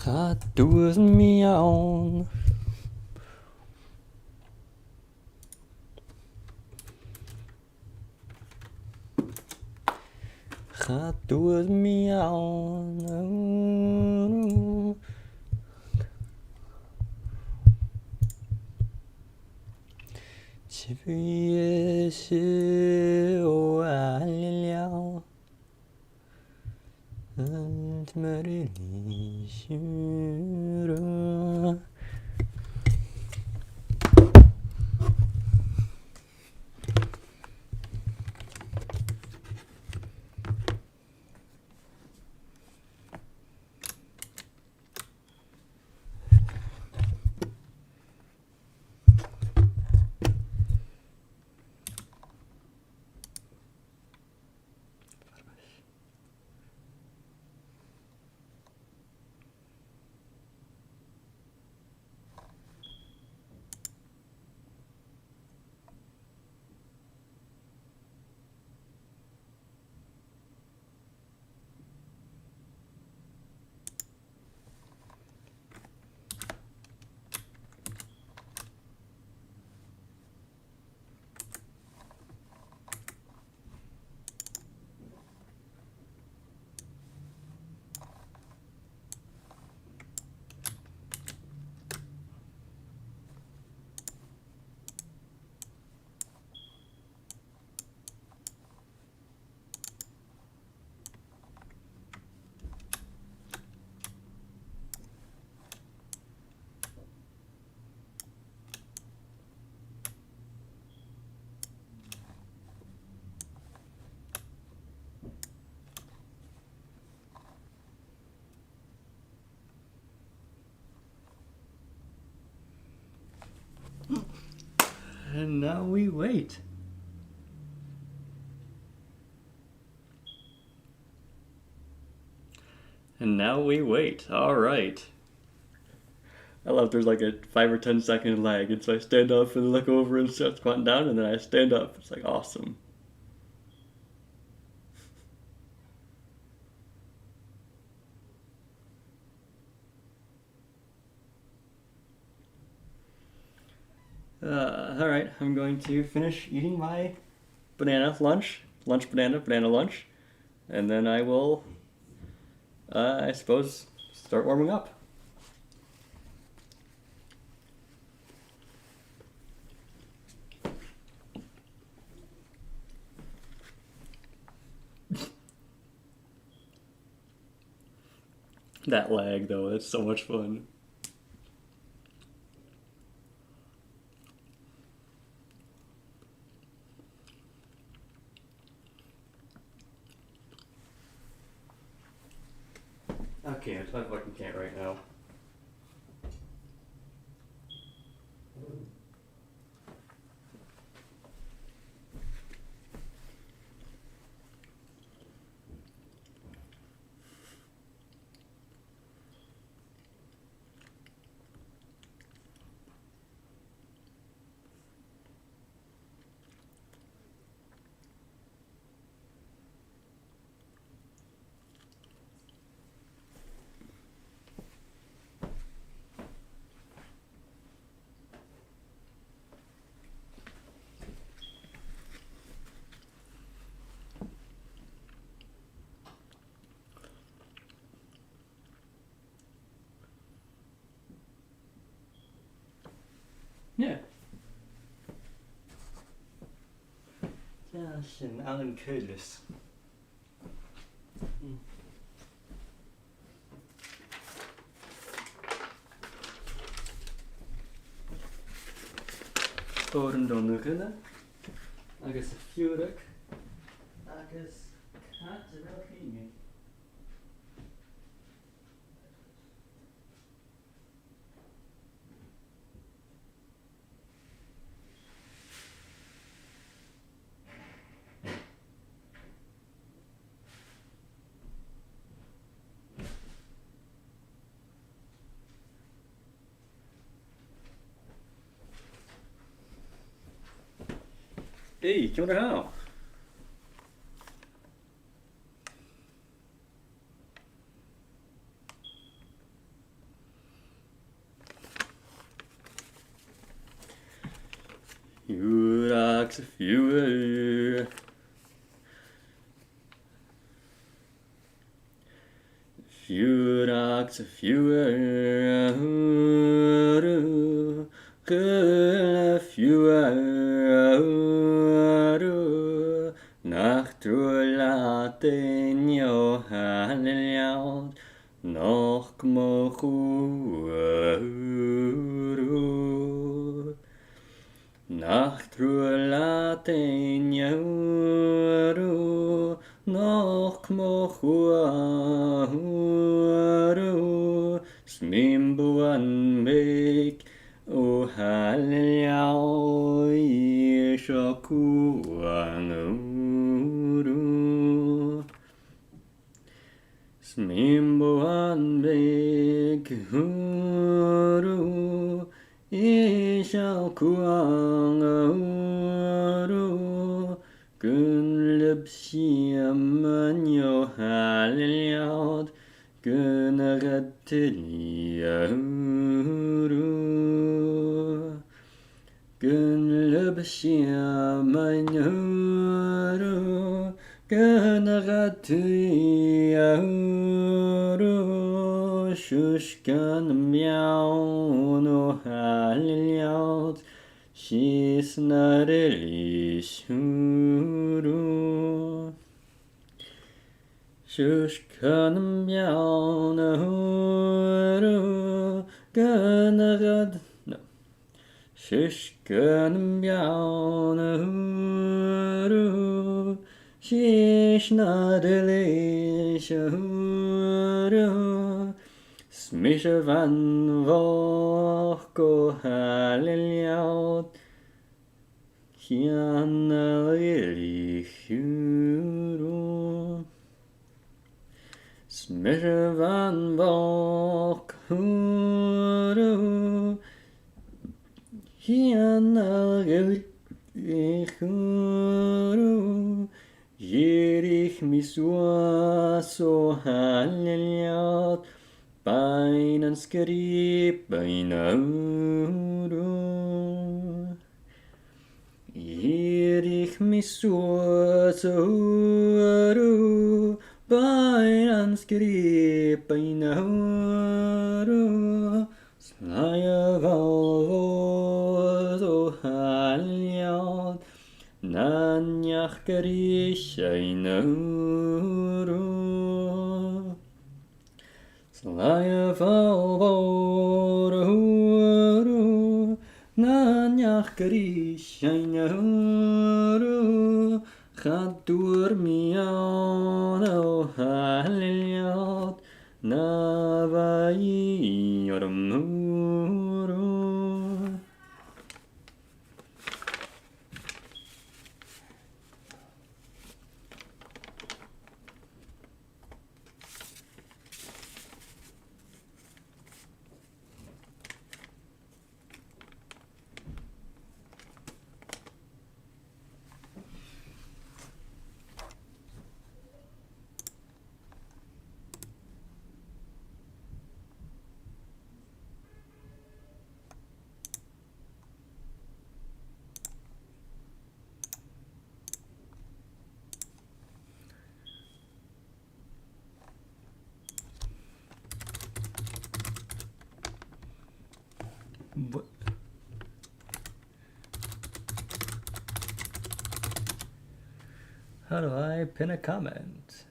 Gaat door me on. Gaat door me on. 집에 세워 알려 말을 이슈로 And now we wait. And now we wait. All right. I love there's like a 5 or 10 second lag, and so I stand up and look over and start squatting down, and then I stand up. It's like awesome. All right, I'm going to finish eating my banana lunch, banana lunch, and then I will, I suppose, start warming up. That lag, though, that's so much fun. I can't. I fucking can't right now. Yeah. Ja, schön, Alan Ködlis. Oren dan nuggelen. Agus a fiúrach. Agus cat a rocking. Hey, do you wonder how? ducks, a few. Few ducks, a few. A few. Nach drulaten jo halljad. Noch kmochuru. Nach drulaten jo. Noch kmochuru. Smimbuan meg. O halljad. Yeshakuanu. Smimbuan meg. Huru. Yeshakuanu. Gunlubsiaman yo halljad. Gunnagatiliahuru. Gunlubsiaman huru. Gunnagatiliahuru. Shushkan miauno halljad. Shisnarelishuru. Shushkan miauno huru. Gunnagad. No. Shushkan miauno huru. Shisnarelishuru. Smisha van voko halljad. Hianalilihuru. Smisha van voko. Hianalilihuru. Jirich miswaso halljad. Bainan skrip bainauru. Jirich miswaso. Bainan skrip bainauru. Slaya valvoso halljad. Nanjach garishainauru. Slaya valvoru. Nanjach garishainauru. Chadur miano halljad. Navai ormuru. What? How do I pin a comment?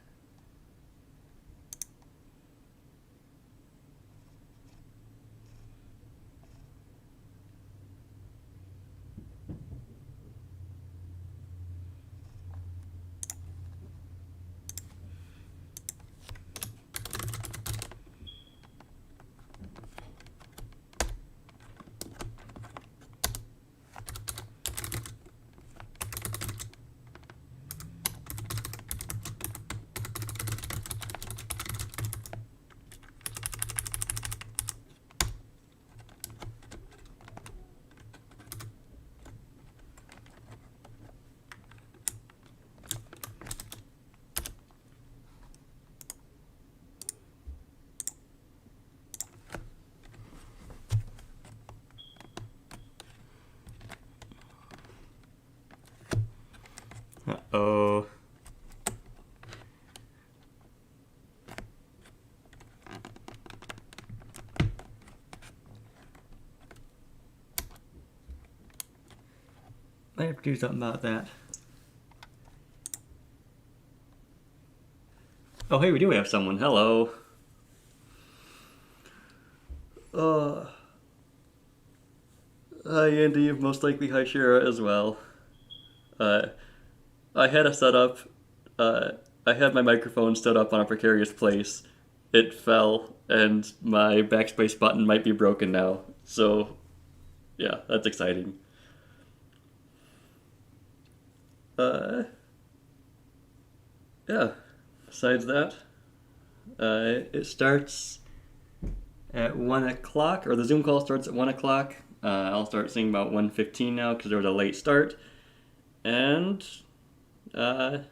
I have to do something about that. Oh, hey, we do have someone. Hello. Hi, Andy. Most likely hi, Shira, as well. I had a setup. I had my microphone stood up on a precarious place. It fell, and my backspace button might be broken now. So, yeah, that's exciting. Yeah. Besides that, it starts at 1 o'clock, or the Zoom call starts at 1 o'clock. I'll start seeing about 1:15 now because there was a late start. And, I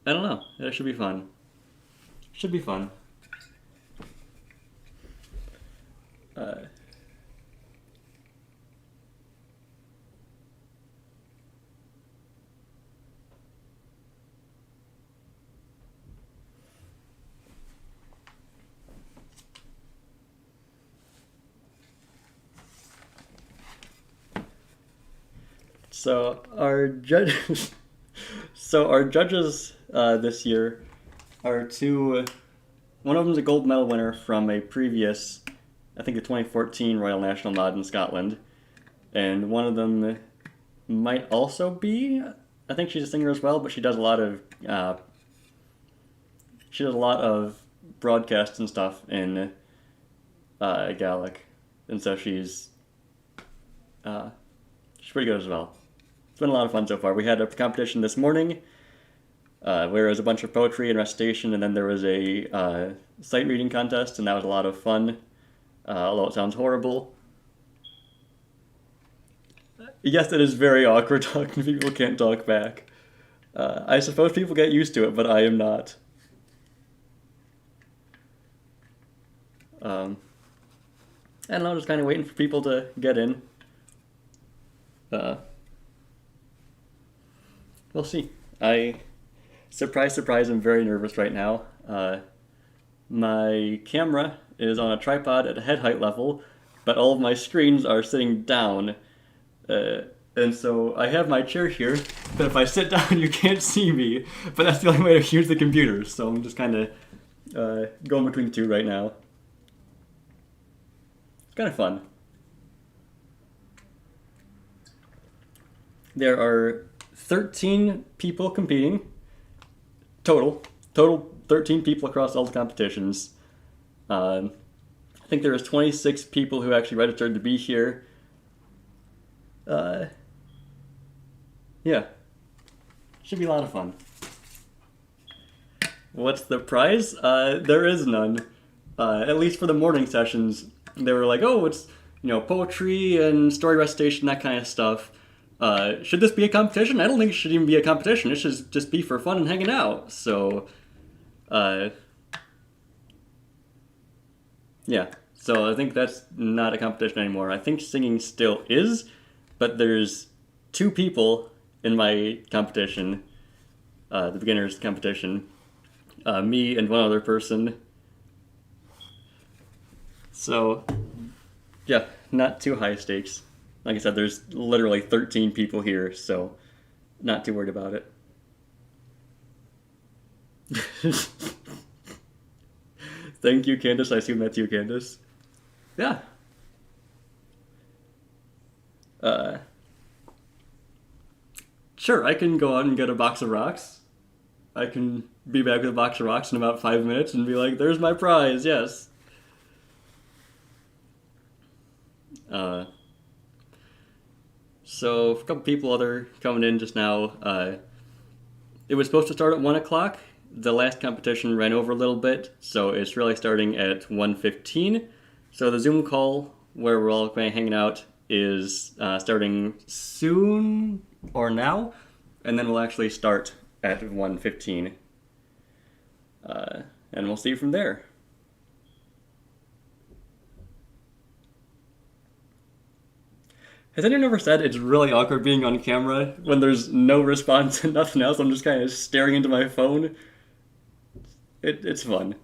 don't know. It should be fun. Should be fun. So our judges, this year are two. One of them is a gold medal winner from a previous, I think, the 2014 Royal National Mòd in Scotland, and one of them might also be. I think she's a singer as well, but she does a lot of broadcasts and stuff in Gaelic, and so she's pretty good as well. It's been a lot of fun so far. We had a competition this morning where there was a bunch of poetry and recitation, and then there was a sight reading contest, and that was a lot of fun, although it sounds horrible. Yes, it is very awkward talking to people who can't talk back. I suppose people get used to it, but I am not. I don't know, just kind of waiting for people to get in. We'll see. Surprise, I'm very nervous right now. My camera is on a tripod at head height level, but all of my screens are sitting down. And so I have my chair here, but if I sit down, you can't see me. But that's the only way to use the computer, so I'm just kind of going between the two right now. It's kind of fun. There are 13 people competing. Total 13 people across all the competitions. I think there was 26 people who actually registered to be here. Yeah. Should be a lot of fun. What's the prize? There is none. At least for the morning sessions, they were like, oh, it's, poetry and story recitation, that kind of stuff. Should this be a competition? I don't think it should even be a competition. It should just be for fun and hanging out. So, yeah. So I think that's not a competition anymore. I think singing still is, but there's 2 people in my competition, the beginners competition, me and one other person. So, yeah, not too high stakes. Like I said, there's literally 13 people here, so not too worried about it. Thank you, Candace. I assume that's you, Candace. Yeah. Sure, I can go out and get a box of rocks. I can be back with a box of rocks in about 5 minutes and be like, there's my prize, yes. So, a couple people other coming in just now. It was supposed to start at 1 o'clock. The last competition ran over a little bit, so it's really starting at 1:15. So the Zoom call where we're all kind of hanging out is starting soon or now, and then we'll actually start at 1:15. And we'll see from there. Has anyone ever said it's really awkward being on camera when there's no response and nothing else? I'm just kind of staring into my phone. It's fun.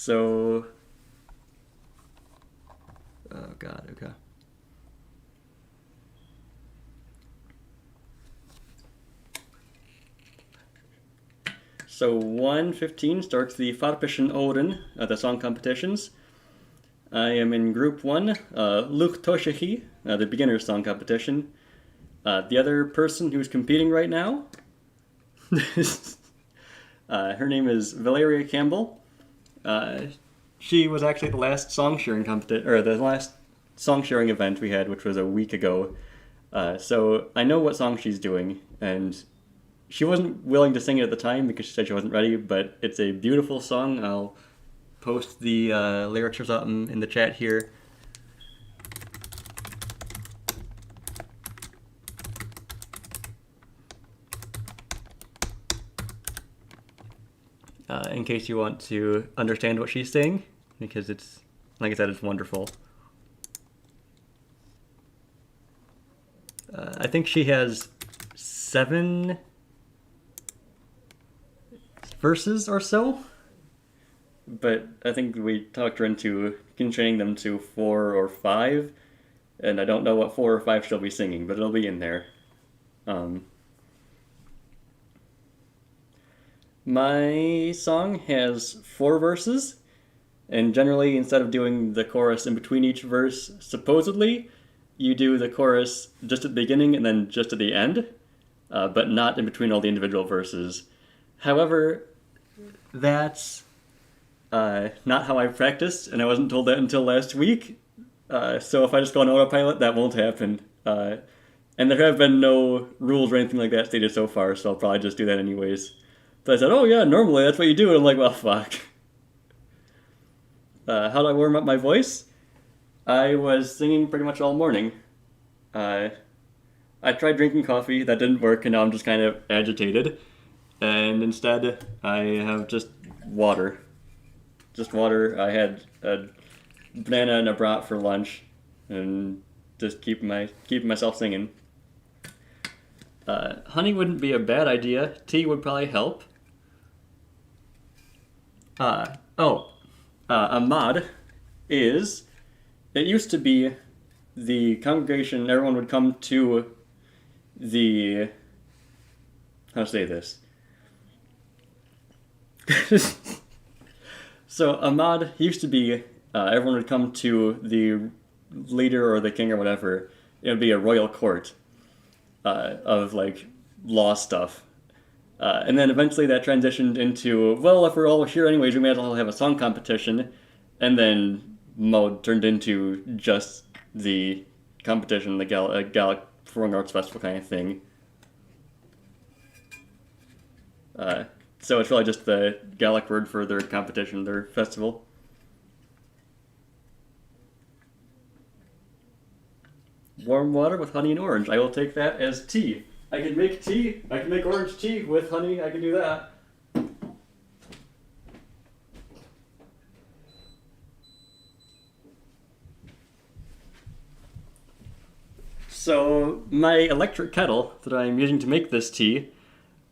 So, oh god, okay. So 1:15 starts the Farpischen Oren, the song competitions. I am in Group 1, Luch Toshechi, the beginner's song competition. The other person who's competing right now, her name is Valeria Campbell. She was actually the last song sharing competition, or the last song sharing event we had, which was a week ago. So I know what song she's doing, and she wasn't willing to sing it at the time because she said she wasn't ready, but it's a beautiful song. I'll post the lyrics or something in the chat here. In case you want to understand what she's saying, because it's, like I said, it's wonderful. I think she has 7 verses or so, but I think we talked her into constraining them to 4 or 5, and I don't know what 4 or 5 she'll be singing, but it'll be in there. My song has 4 verses, and generally instead of doing the chorus in between each verse, supposedly, you do the chorus just at the beginning and then just at the end, but not in between all the individual verses. However, that's not how I practiced, and I wasn't told that until last week. So if I just go on autopilot, that won't happen. And there have been no rules or anything like that stated so far, so I'll probably just do that anyways. So I said, oh yeah, normally that's what you do, and I'm like, well, fuck. How do I warm up my voice? I was singing pretty much all morning. I tried drinking coffee, that didn't work, and now I'm just kind of agitated. And instead, I have just water. Just water. I had a banana and a brat for lunch, and just keep myself singing. Honey wouldn't be a bad idea. Tea would probably help. A mod is, it used to be the congregation, everyone would come to the, how to say this? So a mod used to be, everyone would come to the leader or the king or whatever. It would be a royal court of like law stuff. And then eventually that transitioned into, well, if we're all here anyways, we may as well have a song competition. And then Mode turned into just the competition, the Gallic Performing Arts Festival kind of thing. So it's really just the Gallic word for their competition, their festival. Warm water with honey and orange. I will take that as tea. I can make tea. I can make orange tea with honey. I can do that. So my electric kettle that I'm using to make this tea,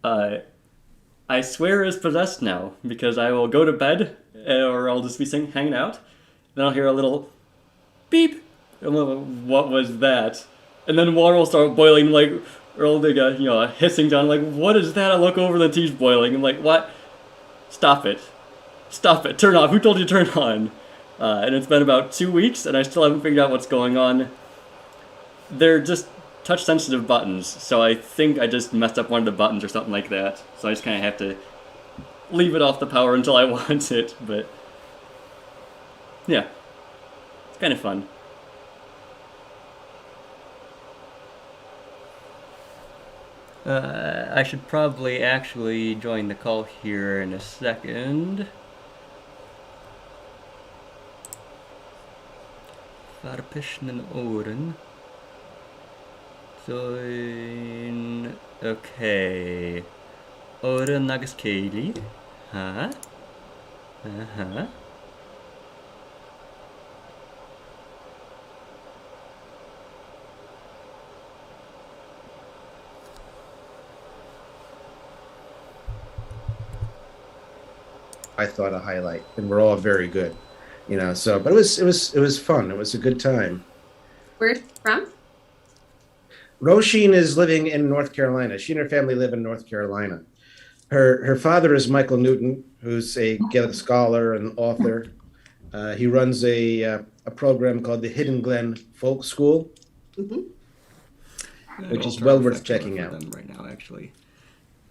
I swear is possessed now, because I will go to bed, or I'll just be hanging out, then I'll hear a little beep, and I'm like, what was that? And then water will start boiling, like, or a hissing down, like, what is that? I look over, the tea's boiling. I'm like, what? Stop it. Stop it. Turn off. Who told you to turn on? And it's been about 2 weeks, and I still haven't figured out what's going on. They're just touch-sensitive buttons, so I think I just messed up one of the buttons or something like that. So I just kind of have to leave it off the power until I want it, but yeah, it's kind of fun. I should probably actually join the call here in a second. Farpischen Oren. Join. Okay. Oren Nagas Kaylee. Huh? Uh-huh. I thought a highlight, and we're all very good, you know. So, but it was fun. It was a good time. Where from? Roisin is living in North Carolina. She and her family live in North Carolina. Her father is Michael Newton, who's a Gaelic scholar and author. He runs a program called the Hidden Glen Folk School, Hmm. which I'll is turn well off worth that camera checking for out. them right now, actually.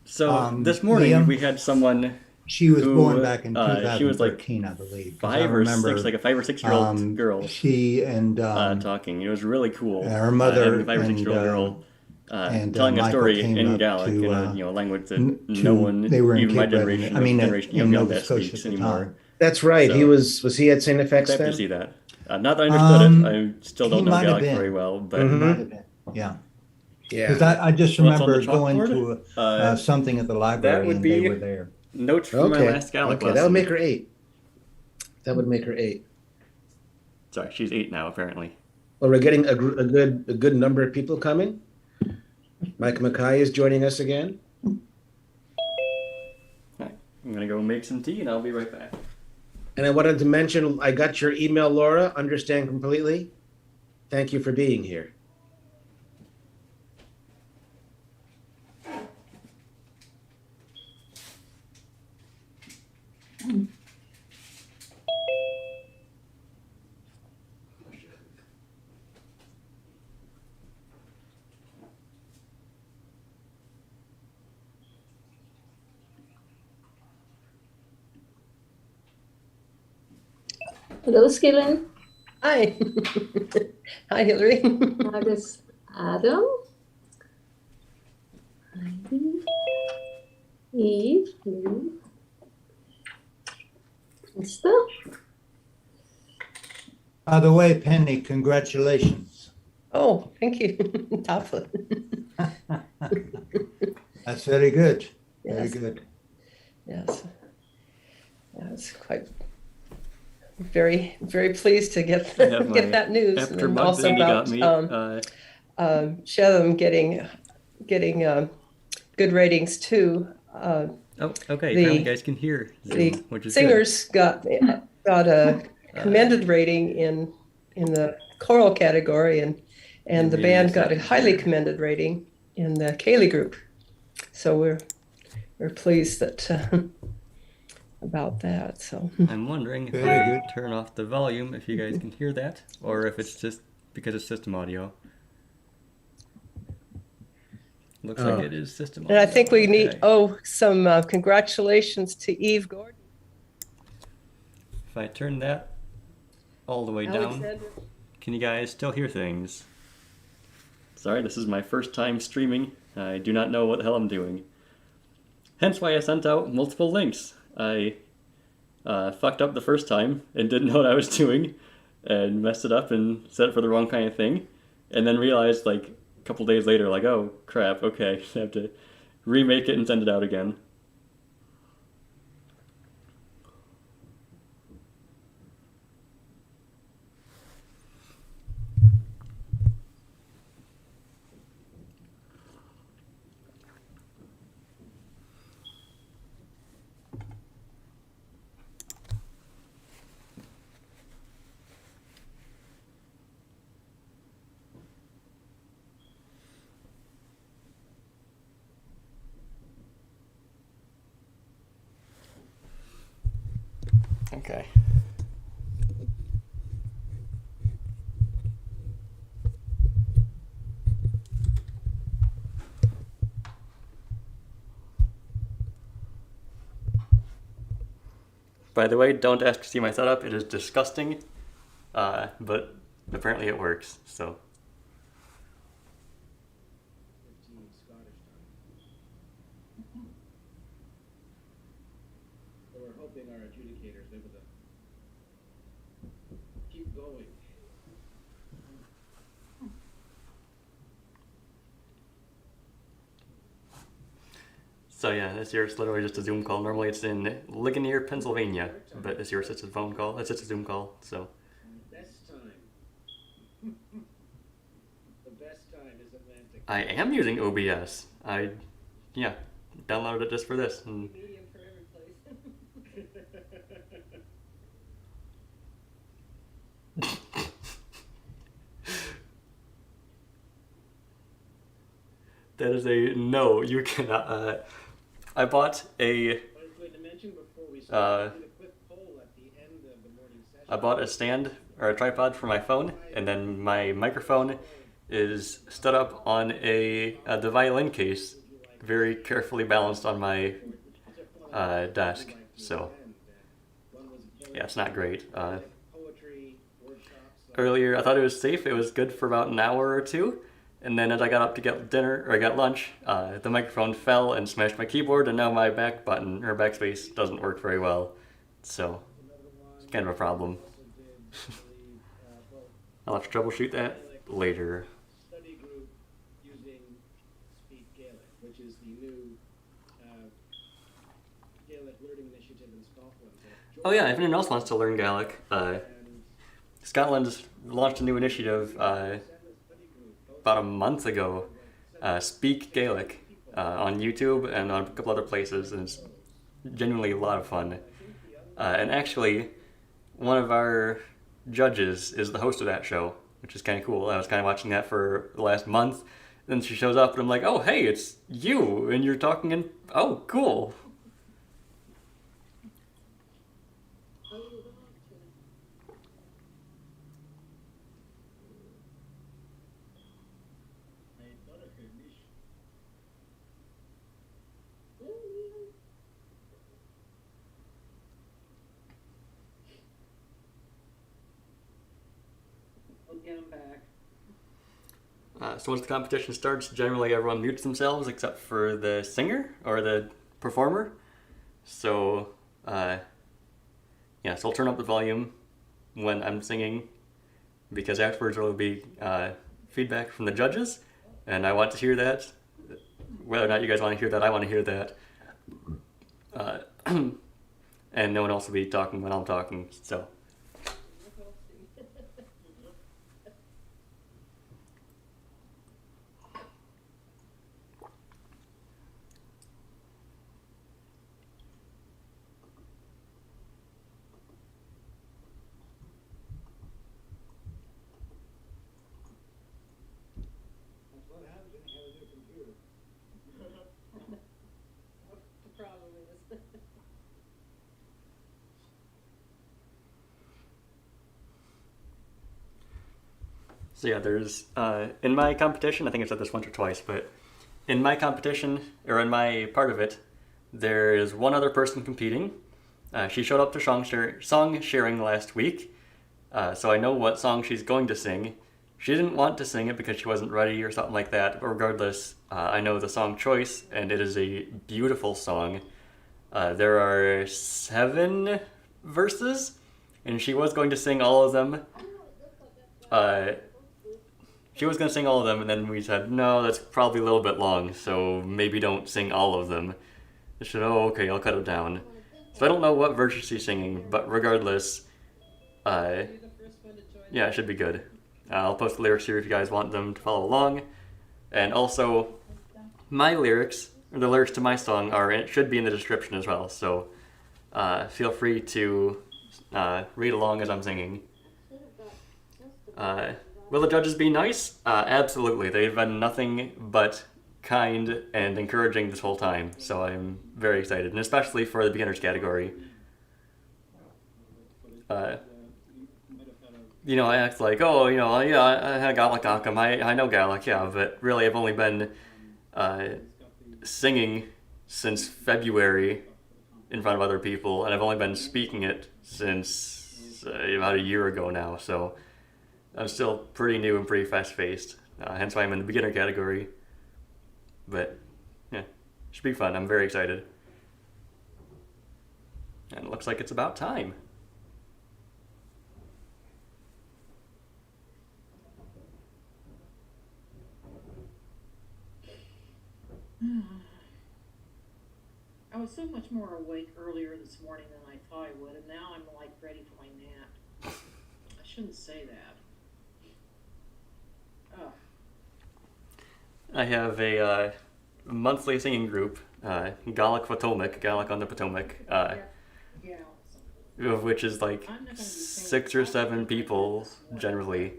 So this morning Liam, we had someone she was born who back in she was like 2013, I believe, because I like remember a 5 or 6 year old girl she and talking. It was really cool her having a mother 5 or 6 year old girl and telling a Michael story came in up Gaelic, in a language that no to one, they were in even my Cape Breton, generation I or mean, generation in beyond Nova that, Scotia speaks at the anymore. time. That's right. He So was he at St. FX happy to see then? that. Not that I understood it. Um, I still he don't know might have Gaelic very been. well, but He might Mm-hmm. have been. Yeah. Because Yeah. I just what's on the remember going chalkboard? to Uh, something at the that library would and they were be there. notes from my Okay. last Gaelic Okay. That would lesson. make her 8. That would make her 8. Sorry, she's 8 now, apparently. Well, we're getting a good number of people coming. Mike Mackay is joining us again. Alright, I'm gonna go make some tea and I'll be right back. And I wanted to mention I got your email, Laura. Understand completely. Thank you for being here. Hello, Skillen. Hi. Hi, Hillary. Agus Adam. Heidi. Eve. Lou. Krista. By the way, Penny, congratulations. Oh, thank you. Tafel. That's very good. Very Yes. good. Yes. Yeah, it's quite very, very pleased to get I have get my that news, and after then mug also that Amy about got me. Shedham getting good ratings too. Oh, okay. The- Apparently, you guys can hear Zoom, The which is singers got a commended rating in the choral category, and the Maybe band it's got a not highly here. commended rating in the Kaylee group. So we're pleased that about that. So good. I'm wondering if Very I good. turn off the volume if you guys can hear that, or if it's just because it's system audio. Looks like Oh. it is system and audio. I think we need Okay. some congratulations to Eve Gordon. If I turn that all the way down, Alexander. can you guys still hear things? Sorry, this is my first time streaming. I do not know what the hell I'm doing. Hence why I sent out multiple links. I fucked up the first time and didn't know what I was doing and messed it up and set it for the wrong kind of thing. And then realized, like, a couple days later, like, oh, crap, okay, I have to remake it and send it out again. Okay. By the way, don't ask to see my setup. It is disgusting, but apparently it works. So 15 Scottish time. So we're hoping our adjudicators are able to keep going. yeah, this year it's literally just a Zoom call. Normally it's in Ligonier, Pennsylvania, but this year it's just a phone call. It's just a Zoom call. So Best time. The best time is Atlantic. I am using OBS. Yeah, downloaded it just for this. And Medium for every place. That is a no. You cannot. I bought a. I bought a stand or a tripod for my phone, and then my microphone is stood up on the violin case, very carefully balanced on my desk. So yeah, it's not great. Earlier, I thought it was safe. It was good for about an hour or two. And then as I got up to get dinner, or I got lunch, the microphone fell and smashed my keyboard, and now my back button, or backspace, doesn't work very well. So, it's kind of a problem. I'll have to troubleshoot that later. Study group using Speak Gaelic, which is the new Gaelic learning initiative in Scotland. Oh yeah, if anyone else wants to learn Gaelic, Scotland's launched a new initiative about a month ago, Speak Gaelic, on YouTube and on a couple other places, and it's genuinely a lot of fun. And actually, one of our judges is the host of that show, which is kind of cool. I was kind of watching that for the last month, then she shows up and I'm like, oh hey, it's you, and you're talking in, oh cool. So once the competition starts, generally everyone mutes themselves except for the singer or the performer. So, so I'll turn up the volume when I'm singing, because afterwards there will be feedback from the judges, and I want to hear that. Whether or not you guys want to hear that, I want to hear that. And no one else will be talking when I'm talking, so. So yeah, there's, in my competition, I think I've said this once or twice, but in my competition, or in my part of it, there is one other person competing. She showed up to song sharing last week, so I know what song she's going to sing. She didn't want to sing it because she wasn't ready or something like that, but regardless, I know the song choice, and it is a beautiful song. There are 7 verses, and she was going to sing all of them. She was going to sing all of them, and then we said, no, that's probably a little bit long, so maybe don't sing all of them. I said, oh, okay, I'll cut it down. So I don't know what version she's singing, but regardless, yeah, it should be good. I'll post the lyrics here if you guys want them to follow along. And also, my lyrics, or the lyrics to my song, should be in the description as well, so feel free to read along as I'm singing. Will the judges be nice? Absolutely. They've been nothing but kind and encouraging this whole time, so I'm very excited, and especially for the beginners category. I act like, oh, yeah, I Gaelic Akam, I know Gaelic, yeah, but really I've only been singing since February in front of other people, and I've only been speaking it since about a year ago now, so I'm still pretty new and pretty fast-paced, hence why I'm in the beginner category. But, yeah, should be fun. I'm very excited. And it looks like it's about time. I was so much more awake earlier this morning than I thought I would, and now I'm like ready for my nap. I shouldn't say that. Oh. I have a monthly singing group, Gaelic Potomac, Gaelic on the Potomac, of which is like 6 or 7 people generally,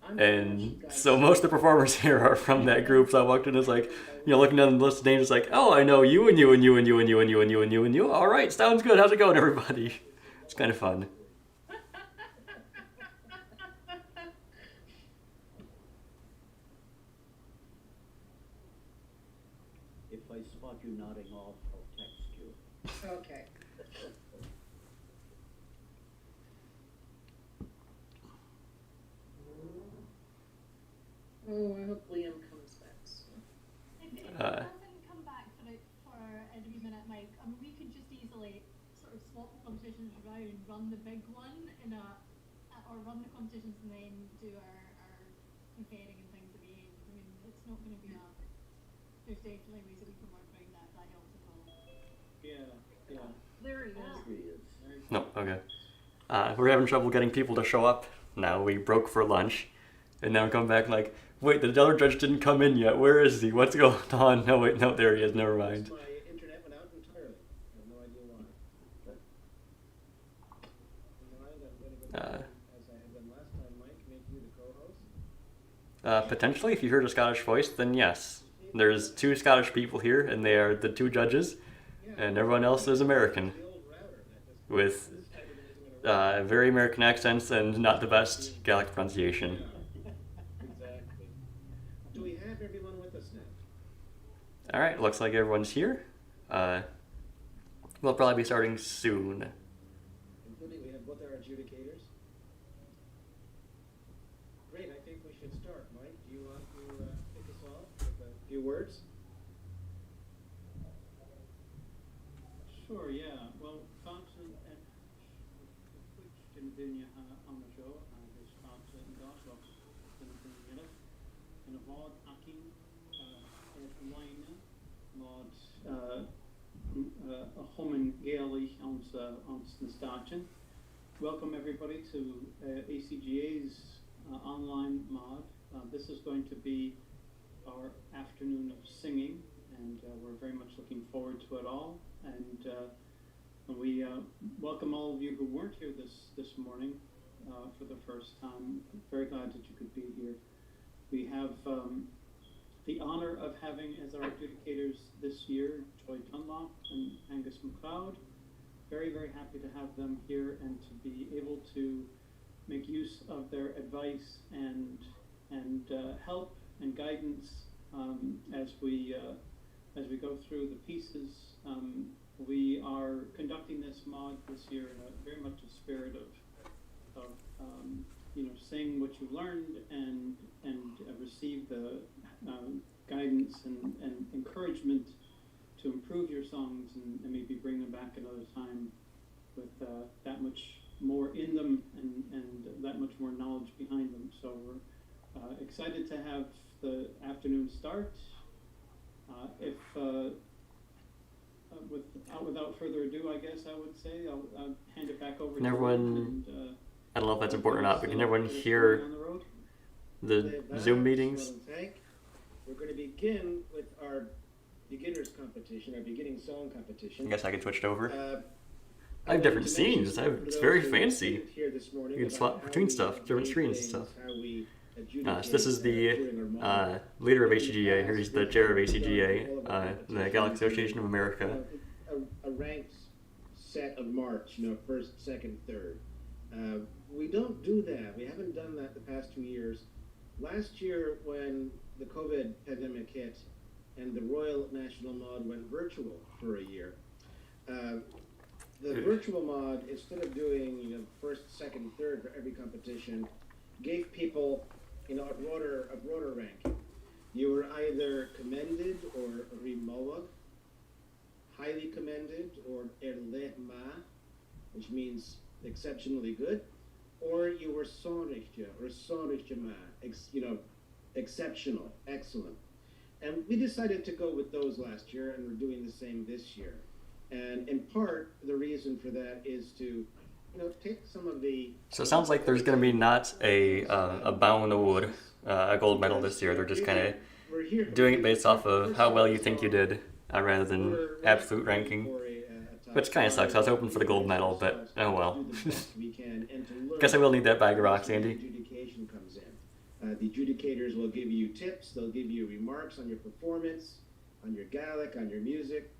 And so most of the performers here are from that group. So I walked in and was like, looking down the list of names, it's like, oh, I know you and you and you and you and you and you and you and you and you. All right, sounds good. How's it going, everybody? It's kind of fun. If I spot you nodding off, I'll text you. Okay. Oh, I hope Liam comes back soon. If he Uh, doesn't come back for every minute, Mike, I mean, we could just easily sort of swap the competitions around, run the big one or run the competitions and then do our comparing and things at the end. I mean, it's not going to be there's definitely ways that we can work around that. That helps at all. Yeah. There he is. There he is. No, okay. We're having trouble getting people to show up now. We broke for lunch. And now we come back like, wait, the other judge didn't come in yet. Where is he? What's going on? No, wait, no, there he is. Never mind. My internet went out entirely. I have no idea why. I'm going to go as I had done last time, Mike, make you the co-host. Potentially, if you heard a Scottish voice, then yes. There's 2 Scottish people here, and they are the 2 judges, and everyone else is American, with very American accents and not the best Gaelic pronunciation. Exactly. Do we have everyone with us now? All right, looks like everyone's here. We'll probably be starting soon. Including, we have both our adjudicators. Great, I think we should start. Mike, do you want to kick us off with a few words? Sure, yeah. Well, kansen en vinja aan de show dus kansen in Duitsland kunnen en een woord akin online maar a homen gaelig ons nestaatje. Welcome everybody to ACGA's online mod. This is going to be our afternoon of singing, and we're very much looking forward to it all. And we welcome all of you who weren't here this morning for the first time. I'm very glad that you could be here. We have the honor of having as our adjudicators this year Joy Dunlop and Angus MacLeod. Very, very happy to have them here and to be able to make use of their advice and help and guidance as we go through the pieces. We are conducting this mod this year in a very much a spirit of saying what you learned and receive the guidance and encouragement to improve your songs and maybe bring them back another time with that much more in them and that much more knowledge behind them. So we're excited to have the afternoon start. Without further ado, I guess I would say I'll hand it back over Can to everyone, and, I don't know if that's important or not, but can everyone hear on the road? the Zoom meetings? We're going to begin with our beginners competition, our beginning song competition. I guess I can switch it over. I I'd have like different to mention scenes. for It's those very who fancy. didn't hear this morning You can about swap how between we stuff, different do screens and things, stuff. how we So this is the adjudicate during our mod. leader of ACGA, or he's the chair of ACGA, the Gaelic Association of America. A ranked set of marks, first, second, third. We don't do that. We haven't done that the past 2 years. Last year, when the COVID pandemic hit and the Royal National Mòd went virtual for a year, the virtual mod, instead of doing first, second, third for every competition, gave people a broader ranking. You were either commended or remoag, highly commended or erlema, which means exceptionally good, or you were sonrichtje or sonrichtjema, exceptional, excellent. And we decided to go with those last year, and we're doing the same this year. And in part, the reason for that is to, take some of the... So it sounds like there's going to be not a bow in the wood, a gold medal this year. They're just kind of doing it based off of how well you think you did, rather than absolute ranking. Which kind of sucks. I was hoping for the gold medal, but oh well. Guess I will need that bag of rocks, Andy. Adjudication comes in. The adjudicators will give you tips, they'll give you remarks on your performance, on your Gaelic, on your music.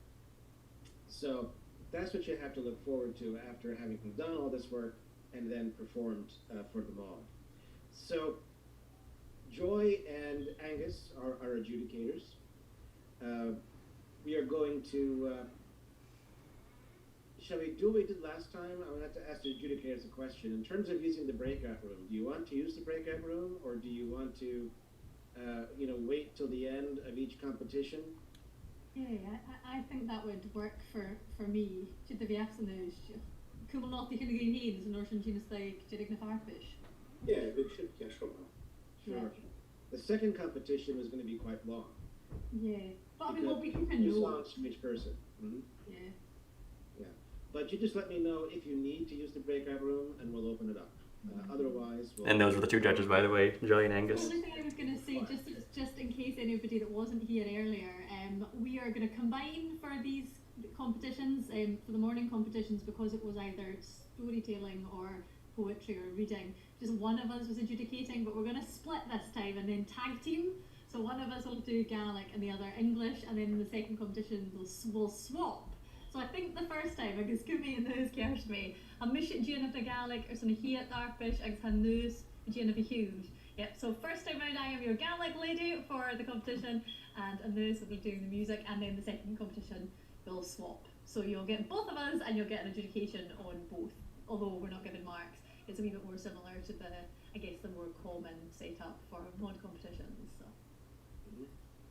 So that's what you have to look forward to after having done all this work and then performed for the Mòd. So Joy and Angus are our adjudicators. We are going to, shall we do what we did last time? I would have to ask the adjudicators a question. In terms of using the breakout room, do you want to use the breakout room, or do you want to, wait till the end of each competition? I think that would work for me. Should vi efternu kommer något i hela grejen så när sen känns det direkt när farfish. Yeah, we should cash from Sure. The second competition is going to be quite long. Yeah. But I mean, because what we can two know. songs from each person. Mm-hmm. Yeah. Yeah. But you just let me know if you need to use the breakout room and we'll open it up. Otherwise, we'll... And those were the two judges, by the way, Joy and The Angus. only thing I was going to say, just in case anybody that wasn't here earlier, we are going to combine for these competitions, for the morning competitions, because it was either storytelling or poetry or reading. Just one of us was adjudicating, but we're going to split this time and then tag team. So one of us will do Gaelic and the other English, and then in the second competition we'll swap. So I think the first time, agus Gumi and those cares me, a mission Jennifer Gaelic or some here at Darfish, agus han news Jennifer Huge. Yep, so first time round I am your Gaelic lady for the competition, and those will be doing the music, and then the second competition we'll swap. So you'll get both of us and you'll get an adjudication on both, although we're not given marks. It's a wee bit more similar to the, I guess, the more common setup for Mòd competitions. So.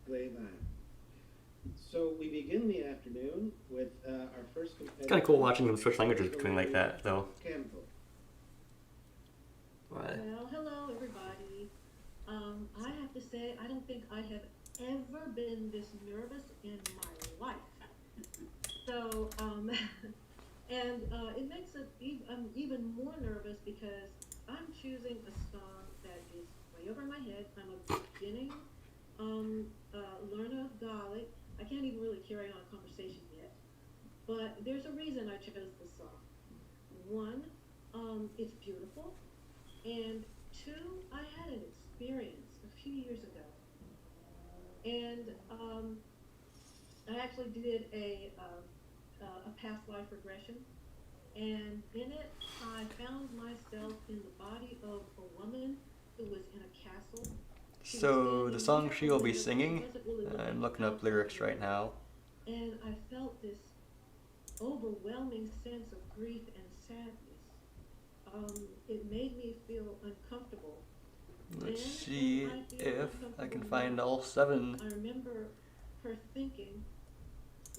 Play that. So we begin the afternoon with our first competitor. It's kind of cool watching them switch languages between like that, though. Campbell. What? Well, hello everybody. I have to say, I don't think I have ever been this nervous in my life. So, and it makes it I'm even more nervous because I'm choosing a song that is way over my head. I'm a beginning learner of Gaelic. I can't even really carry on a conversation yet. But there's a reason I chose this song. One, it's beautiful. And two, I had an experience a few years ago. And I actually did a past life regression. And in it, I found myself in the body of a woman who was in a castle. So the song she will be singing, I'm looking up lyrics right now. And I felt this overwhelming sense of grief and sadness. It made me feel uncomfortable. Let's see if I can find all 7. I remember her thinking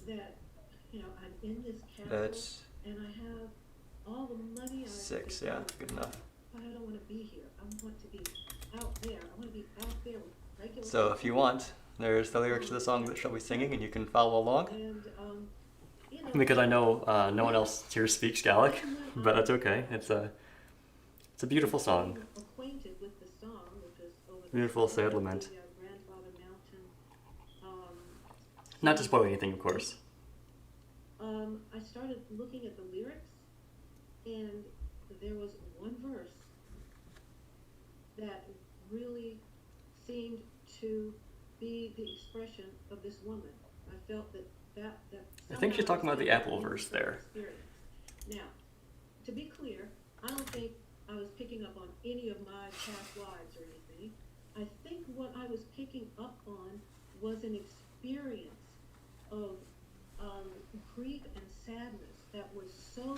that, I'm in this castle That's and I have all the money. 6, yeah, good enough. But I don't want to be here. I want to be out there. I want to be out there with regular So if you people. want, there's the lyrics to the song that she'll be singing, and you can follow along. And, Because I know no one else here speaks Gaelic, but that's okay. It's a beautiful song. Acquainted with the song, which is over the Beautiful sad lament. the, Grandfather Mountain. Not to spoil anything, of course. I started looking at the lyrics, and there was one verse that really seemed to be the expression of this woman. I felt that I think she's talking about the apple verse there. Experience. Now, to be clear, I don't think I was picking up on any of my past lives or anything. I think what I was picking up on was an experience of grief and sadness that was so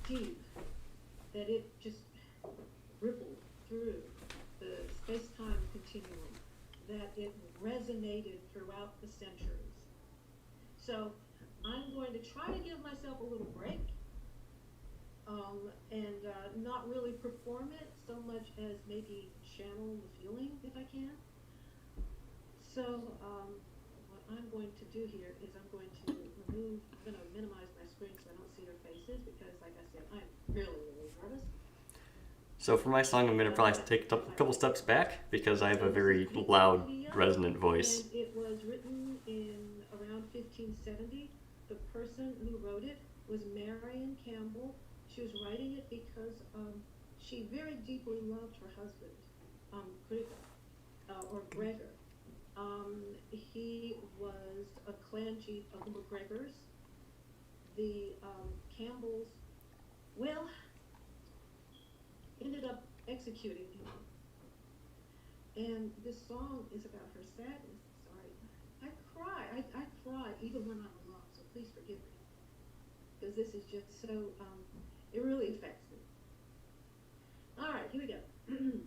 deep that it just rippled through the space-time continuum, that it resonated throughout the centuries. So I'm going to try to give myself a little break and not really perform it so much as maybe channel the feeling if I can. So what I'm going to do here is I'm going to minimize my screen so I don't see their faces because, like I said, I'm really, really nervous. So for my song, I'm going to probably take a couple steps back because I have a very loud, resonant voice. And it was written in around 1570. The person who wrote it was Marion Campbell. She was writing it because she very deeply loved her husband, or Gregor. He was a clan chief of the McGregors. The Campbells, well, ended up executing him. And this song is about her sadness. Sorry, I cry. I cry even when I'm alone. So please forgive me, because this is just so. It really affects me. All right, here we go. You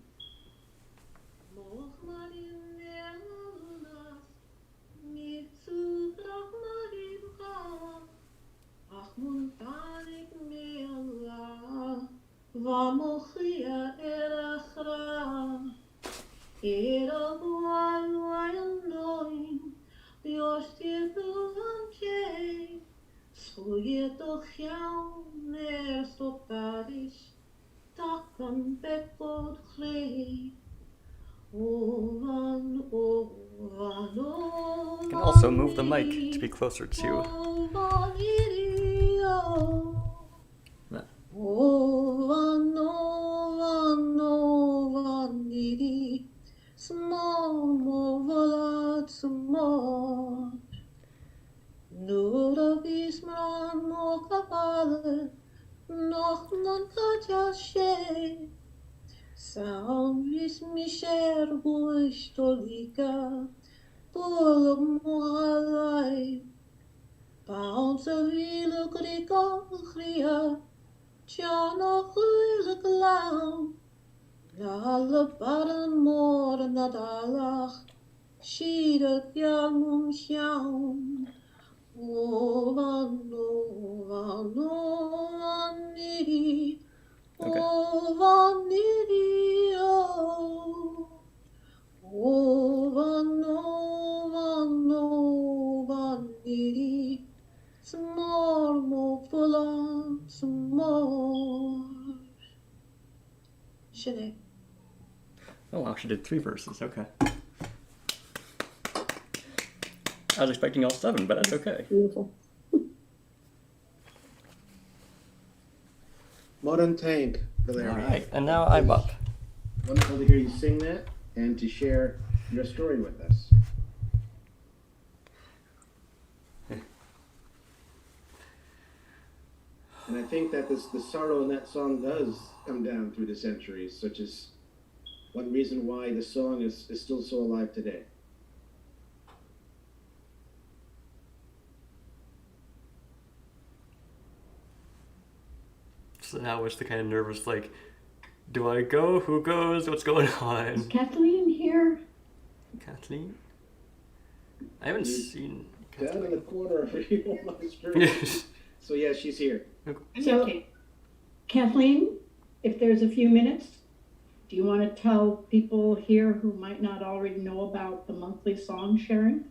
can also move the mic to be closer to. That. Salvis misher buistolica, pullum alai, pounds of vila griga, gria, Jana gula glam, la baran mor nadalach, shida gyalmum syaum, ovan niri. Okay. Oh wow, she did 3 verses. Okay. I was expecting all 7, but that's okay. Beautiful. Modern Tank, Valeria. All right, and now I'm up. Wonderful to hear you sing that and to share your story with us. And I think that the sorrow in that song does come down through the centuries, such as one reason why the song is still so alive today. So now it's the kind of nervous, like, do I go? Who goes? What's going Is on? Kathleen here? Kathleen? I haven't seen Down in the Kathleen. corner of you on my screen. So yeah, she's here. So, Kathleen, if there's a few minutes, do you want to tell people here who might not already know about the monthly song sharing?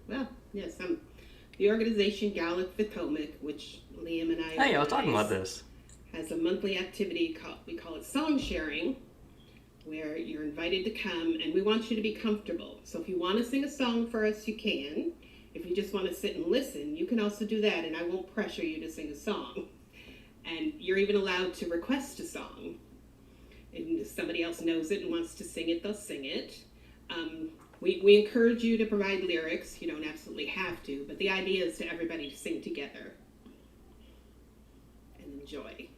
Well, yes, the organization Gallic Potomac, which Liam and I Hey, I was talking about organize, this. has a monthly activity we call it song sharing, where you're invited to come, and we want you to be comfortable. So if you want to sing a song for us, you can. If you just want to sit and listen, you can also do that, and I won't pressure you to sing a song. And you're even allowed to request a song. And if somebody else knows it and wants to sing it, they'll sing it. We encourage you to provide lyrics. You don't absolutely have to, but the idea is to everybody to sing together and enjoy.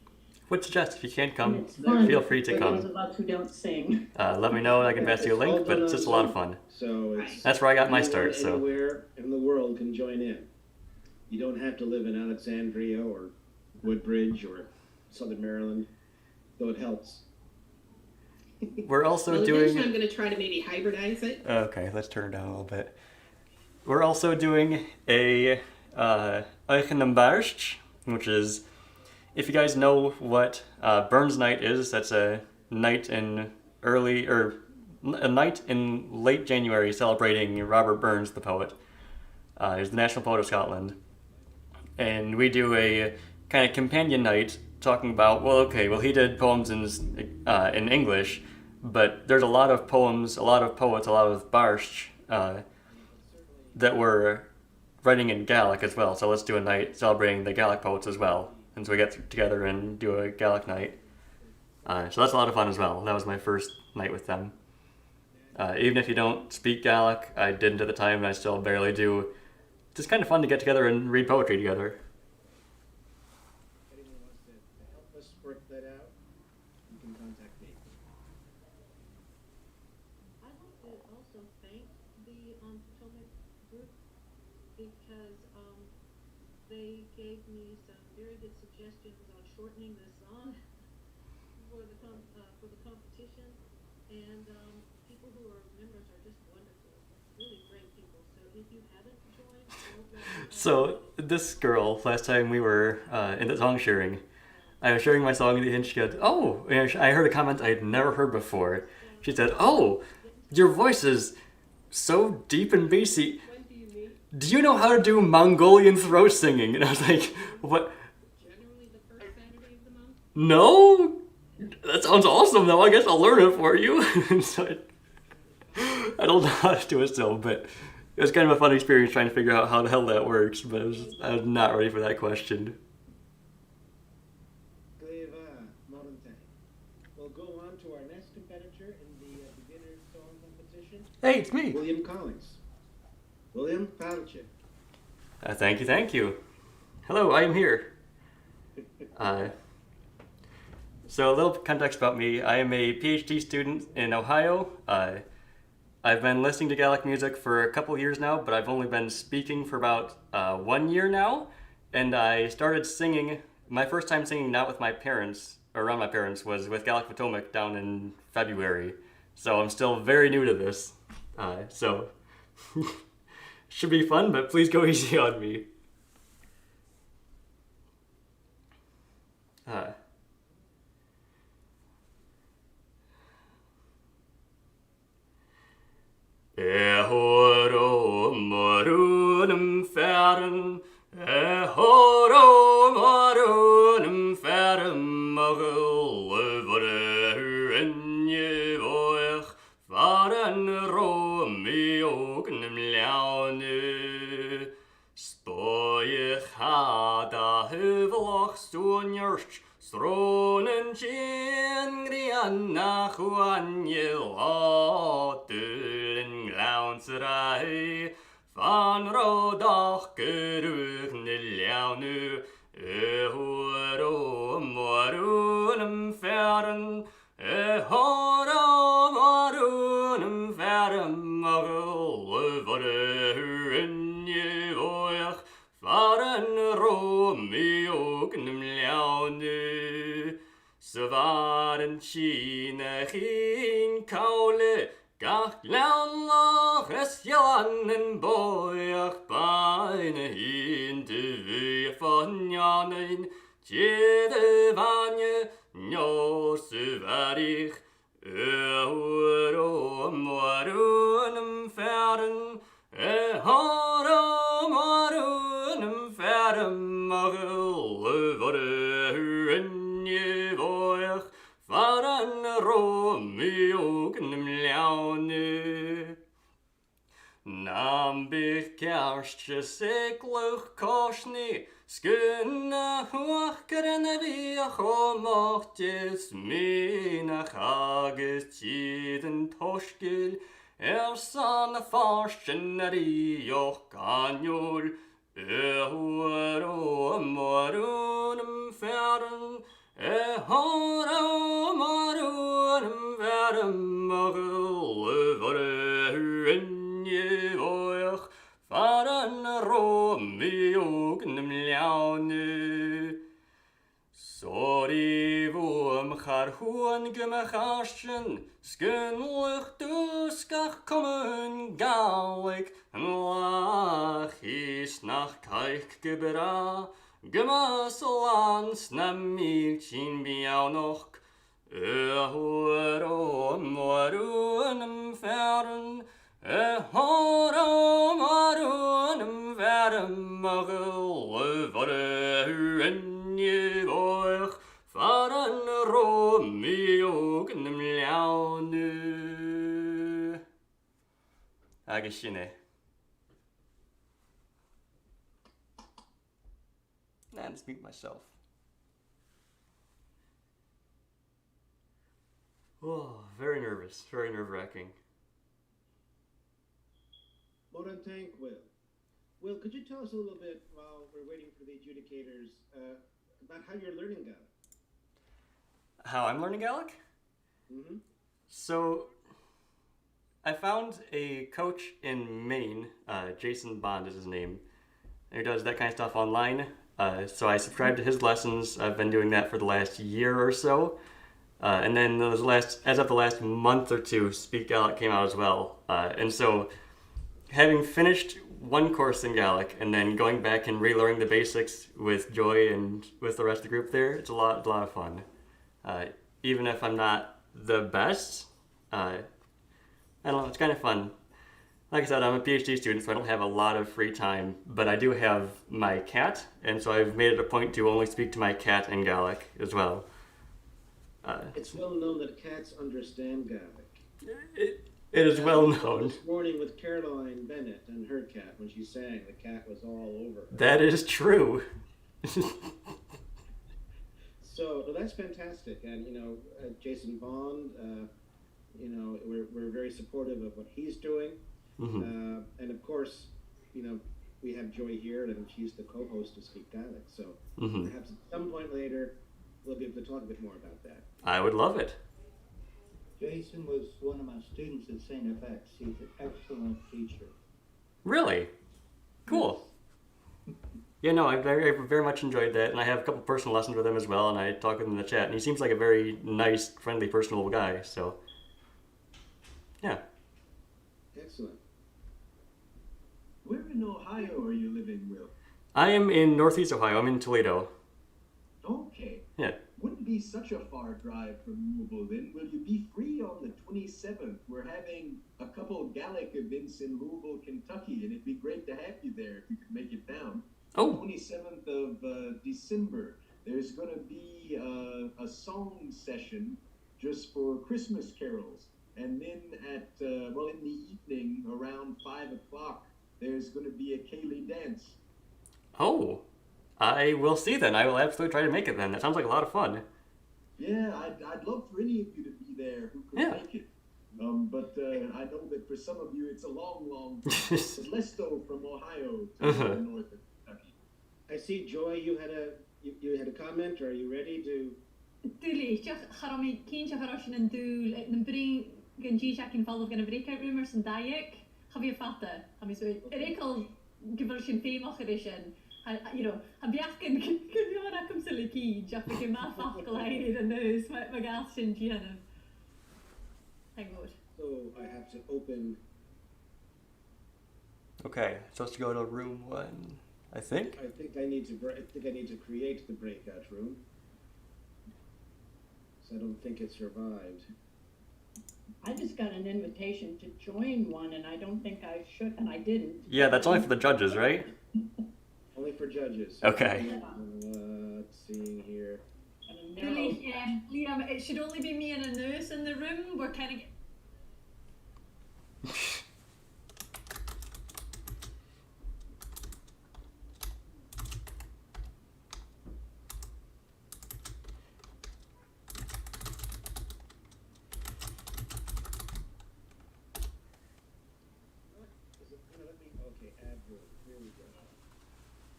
Would suggest if you can't And come, it's fun feel free to for those come. of us who don't sing. Let me know and I can pass you a link, but it's just a lot of fun. So it's That's where I got my anyone start, so. anywhere in the world can join in. You don't have to live in Alexandria or Woodbridge or Southern Maryland, though it helps. We're also Well, doing... eventually I'm going to try to maybe hybridize it. Okay, let's turn it down a little bit. We're also doing a Eichenenbarst, which is, if you guys know what Burns Night is, that's a night in late January celebrating Robert Burns, the poet. He's the national poet of Scotland. And we do a kind of companion night talking about, he did poems in English, but there's a lot of poems, a lot of poets, a lot of barst that were writing in Gaelic as well. So let's do a night celebrating the Gaelic poets as well. And so we get together and do a Gaelic night. So that's a lot of fun as well. That was my first night with them. Even if you don't speak Gaelic, I didn't at the time, and I still barely do. It's just kind of fun to get together and read poetry together. If anyone wants to help us work that out, you can contact me. I'd like to also thank the Potomac group because they gave me some very good suggestions on shortening the song for the competition, and people who are members are just wonderful, really great people. So if you haven't joined, don't let So this girl, last time we were in the song sharing, I was sharing my song and she said, "Oh," and I heard a comment I had never heard before. She said, "Oh, your voice is so deep and bassy. Do you know how to do Mongolian throat singing?" And I was like, "What? Generally the first Saturday of the month. No? That sounds awesome though. I guess I'll learn it for you." So I don't know how to do it still, but it was kind of a fun experience trying to figure out how the hell that works, but I was not ready for that question. We'll go on to our next competitor in the beginner song competition, Hey, it's me. William Collins. William, Padalchik. Thank you. Hello, I am here. So a little context about me. I am a PhD student in Ohio. I've been listening to Gaelic music for a couple years now, but I've only been speaking for about 1 year now. And I started singing, my first time singing not with my parents, or around my parents, was with Gaelic Potomac down in February. So I'm still very new to this. So should be fun, but please go easy on me. Ehoro marunum feren, ehoro marunum feren, magul over in je voich, varen Romeo gnim laune. Spoich hada huvloch stoonjurst, stronen tjen grianna chuanje laten glaunserij, van rodach gerug ne laune, ehoro marunum feren, ehoro marunum feren, magul over in je voich, varen Romeo gnim laune. Ze waren China geen kaule, gach launlach es janen boiach bijne in de wee van janen, tjede vanje, njose varich, euro marunum feren, ehoro marunum feren, magul over in je voich, varen Romeo gnim laune. Nam bich kerstje sekluch koshni, skunna huachkeren viach omochtjes minach hages tjiden toskil, sanna farschen rioch kanjol, ehoro marunum feren, ehoro marunum feren, magul over in je voich, varen Romeo gnim laune. Sorry voem char hoen gemach arschen, skunlich duskach kommen Gaelic, en lach is nach kaich gebera, gemas lans na milchin biau noch, ehoro marunum feren, ehoro marunum feren, magul over in je voich, varen Romeo gnim laune. Agashine. Nah, just mute myself. Oh, very nervous, very nerve-wracking. Boran Tank, Will. Will, could you tell us a little bit while we're waiting for the adjudicators about how you're learning Gaelic? How I'm learning Gaelic? Mm-hmm. So, I found a coach in Maine, Jason Bond is his name, and he does that kind of stuff online. So I subscribed to his lessons. I've been doing that for the last year or so. And then as of the last month or two, Speak Gaelic came out as well. And so, having finished one course in Gaelic and then going back and relearning the basics with Joy and with the rest of the group there, it's a lot of fun. Even if I'm not the best, I don't know, it's kind of fun. Like I said, I'm a PhD student, so I don't have a lot of free time, but I do have my cat, and so I've made it a point to only speak to my cat in Gaelic as well. It's well known that cats understand Gaelic. It is well known. This morning with Caroline Bennett and her cat, when she sang, the cat was all over her. That is true. So well, that's fantastic, and Jason Bond, we're very supportive of what he's doing, Mm-hmm. and of course, we have Joy here, and she's the co-host of Speak Gaelic. So Mm-hmm. perhaps at some point later, we'll be able to talk a bit more about that. I would love it. Jason was one of my students at St. FX. He's an excellent teacher. Really? Cool. Yeah, no, I very much enjoyed that, and I have a couple personal lessons with him as well, and I talk with him in the chat, and he seems like a very nice, friendly, personable guy, so yeah. Excellent. Where in Ohio are you living, Will? I am in Northeast Ohio. I'm in Toledo. Okay. Yeah. Wouldn't be such a far drive from Louisville then. Will you be free on the 27th? We're having a couple Gaelic events in Louisville, Kentucky, and it'd be great to have you there if you could make it down. Oh. 27th of December. There's going to be a song session just for Christmas carols. And then in the evening, around 5 o'clock, there's going to be a Ceilidh dance. Oh. I will see then. I will absolutely try to make it then. That sounds like a lot of fun. Yeah, I'd love for any of you to be there who could make it. But I know that for some of you, it's a long it's less so from Ohio to north of Kentucky. I see, Joy, you had a comment. Are you ready to? Dúli, charami cyn chacharosin yn dŵl, yn bring gan Jack in fall of gan a breakout rumors and Dayak. Have you fatta? Have you so Ericol giversion famous edition. Han bjacken kun göra kom så liki, Jack fick ma fakla i den nös med gasen igen. Hang on. So I have to open. Okay, supposed to go to room 1, I think. I think I need to create the breakout room. So I don't think it survived. I just got an invitation to join one, and I don't think I should, and I didn't. Yeah, that's only for the judges, right? Only for judges. Okay. Let's see here. Dúli, yeah, Liam, it should only be me and a nurse in the room. We're kind of. Okay, add room. Here we go.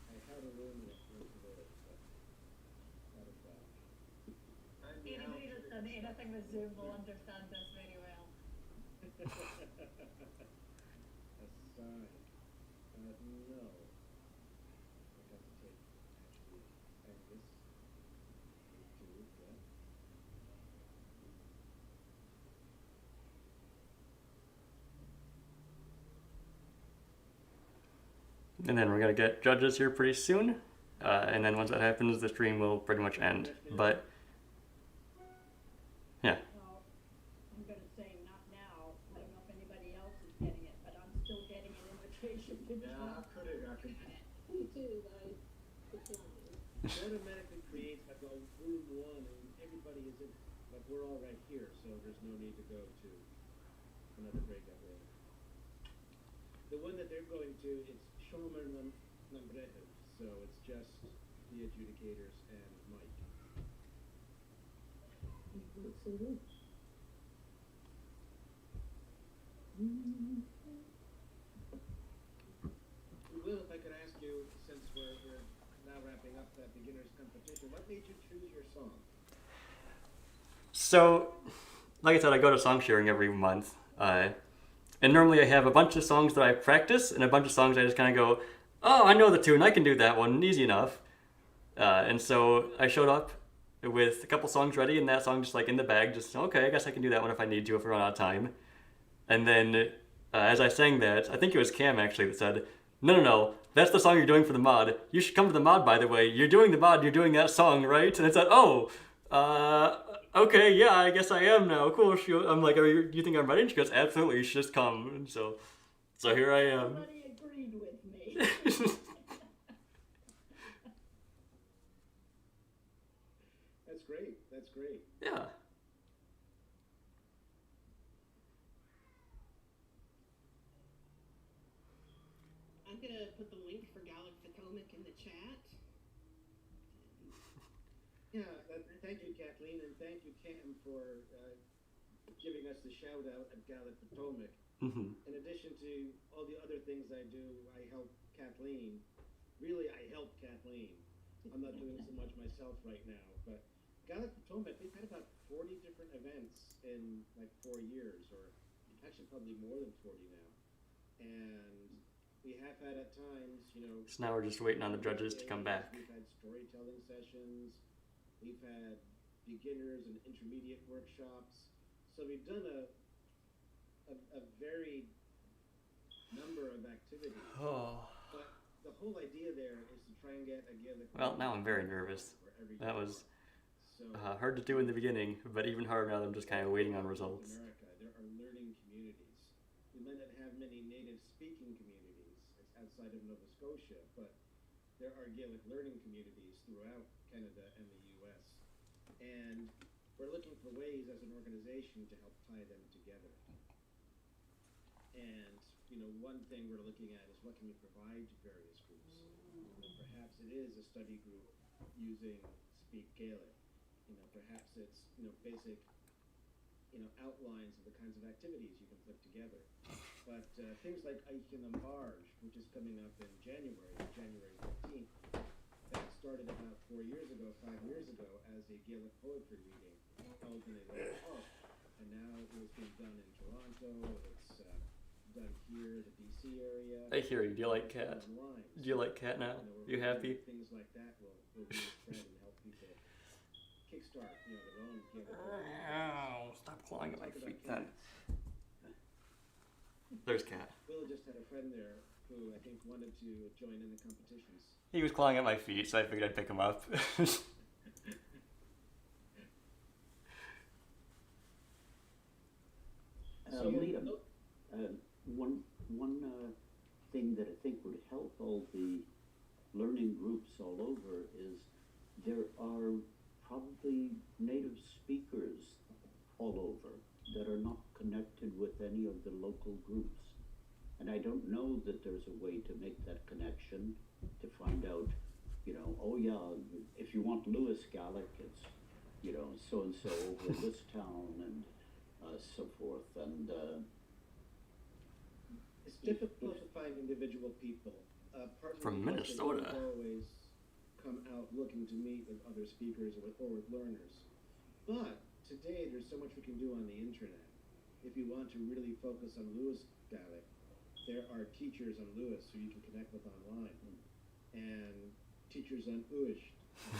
I had a room and it went to there, so out of that. Anybody that's done anything with Zoom will understand this very well. Aside. No. I have to take actually Angus. Do that. And then we're going to get judges here pretty soon. And then once that happens, the stream will pretty much end. But, yeah. Well, I'm going to say not now. I don't know if anybody else is getting it, but I'm still getting an invitation to join. I could. Me too, I declined. It automatically creates a room 1 and everybody is in, but we're all right here, so there's no need to go to another breakout room. The one that they're going to, it's Shomer Nambrehev, so it's just the adjudicators and Mike. competition. What made you choose your song? So, like I said, I go to song sharing every month. And normally I have a bunch of songs that I practice and a bunch of songs I just kind of go, oh, I know the tune, I can do that one, easy enough. And so I showed up with a couple songs ready, and that song just like in the bag, just, okay, I guess I can do that one if I need to, if I run out of time. And then as I sang that, I think it was Cam actually that said, no, that's the song you're doing for the mod. You should come to the mod, by the way. You're doing the mod, you're doing that song, right? And I said, oh, okay, yeah, I guess I am now. Cool. I'm like, do you think I'm ready? And she goes, absolutely, you should just come. And so here I am. Somebody agreed with me. That's great. That's great. Yeah. I'm gonna put the link for Gaelic Potomac in the chat. Yeah, thank you, Kathleen, and thank you, Cam, for giving us the shout out at Gaelic Potomac. Mm-hmm. In addition to all the other things I do, I help Kathleen. Really, I help Kathleen. I'm not doing so much myself right now, but Gaelic Potomac, they've had about 40 different events in like 4 years, or actually probably more than 40 now. And we have had at times, So now we're just waiting on the judges to come back. We've had storytelling sessions. We've had beginners and intermediate workshops. So we've done a varied number of activities. Oh. But the whole idea there is to try and get a Gaelic. Well, now I'm very nervous. That was so, hard to do in the beginning, but even harder now that I'm just kind of waiting on results. America, there are learning communities. We might not have many native speaking communities outside of Nova Scotia, but there are Gaelic learning communities throughout Canada and the US. And we're looking for ways as an organization to help tie them together. And, one thing we're looking at is what can we provide to various groups. Perhaps it is a study group using Speak Gaelic. Perhaps it's, basic, outlines of the kinds of activities you can put together. But things like Aimearagaidh, which is coming up in January 15th, that started about 4 years ago, 5 years ago, as a Gaelic poetry reading held in a local park. And now it's being done in Toronto, it's done here, the DC area. I hear you. Do you like Cat? Online. Do you like Cat now? You happy? Things like that will be a friend and help people kickstart, their own Gaelic. Ow, stop clawing at my feet then. There's Cat. Will just had a friend there who I think wanted to join in the competitions. He was clawing at my feet, so I figured I'd pick him up. Liam, one thing that I think would help all the learning groups all over is there are probably native speakers all over that are not connected with any of the local groups. And I don't know that there's a way to make that connection, to find out, oh yeah, if you want Lewis Gaelic, it's, so-and-so over in this town, and so forth. And it's difficult to find individual people. Partly From because they Minnesota. don't always come out looking to meet with other speakers or with learners. But today, there's so much we can do on the internet. If you want to really focus on Lewis Gaelic, there are teachers on Lewis who you can connect with online, and teachers on Uish.